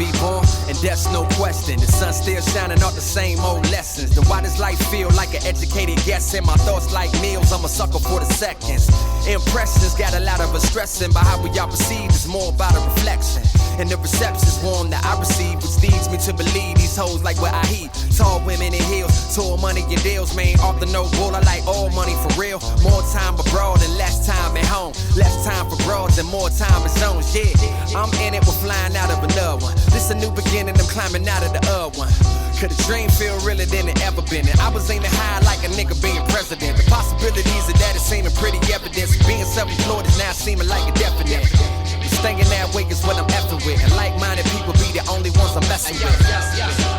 be born, and that's no question. The sun still shining off the same old lessons. Then why does life feel like an educated guess? And my thoughts like meals, I'm a sucker for the seconds. Impressions got a lot of us stressing, but how we all perceive is more about a reflection. And the reception's warm that I receive, which leads me to believe these hoes like what I heat. Tall women in heels, tall money and deals, man, off the no bull. I like all money for real. More time abroad and less time at home. Less time for broads and more time in zones, yeah. I'm in it, we're flying out of another one. This a new beginning, I'm climbing out of the other one. Could a dream feel realer than it ever been? And I was aiming high like a nigga being president. The possibilities of that is seeming pretty evident. Being self-employed is now seeming like a definite. Staying that way is what I'm effing with. And like-minded people be the only ones I'm messing with.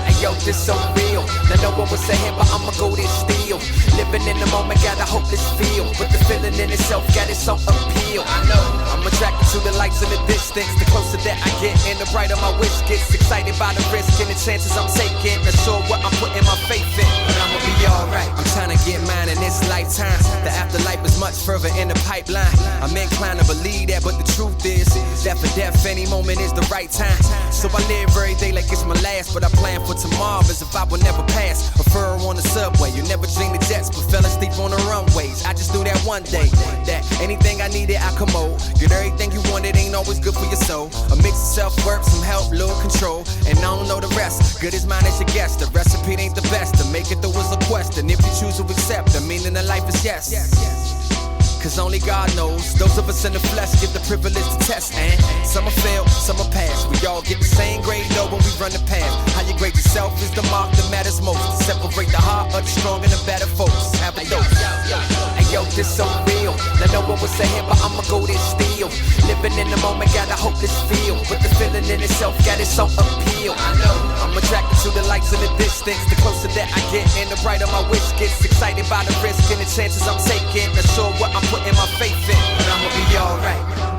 Hey yo, this so real. Now no one was saying, but I'ma go this still. Living in the moment, got a hopeless feel. But the feeling in itself got its own appeal. I know I'm attracted to the lights in the distance. The closer that I get and the brighter my wish gets. Excited by the risk and the chances I'm taking. Not sure what I'm putting my faith in, but I'ma be alright. I'm trying to get mine in this lifetime. The afterlife is much further in the pipeline. I'm inclined to believe that, but the truth is that for death, any moment is the right time. So I live every day like it's my last, but I plan for tomorrow as if I will never pass. A furrow on the subway, you never dream the jets, but fell asleep on the runways. I just knew that one day, that anything I needed, I commode. Get everything you wanted, ain't always good for your soul. A mix of self-work, some help, little control, and I don't know the rest. Good as mine as your guess, the recipe ain't the best. To make it through is a question, if you choose to accept, the meaning of life is yes. Cause only God knows. Those of us in the flesh get the privilege to test, and some are fail, some are pass. We all get the same grade though when we run the path. How you grade yourself is the mark that matters most. To separate the heart of the strong and the better folks. Have a dose. Hey yo, this so real. Now no one was saying, but I'ma go this still. Living in the moment, got a hopeless feel. But the feeling in itself got its own appeal. I know I'm attracted to the lights in the distance. The closer that I get and the brighter my wish gets. Excited by the risk and the chances I'm taking. Not sure what I'm putting my faith in, but I'ma be alright.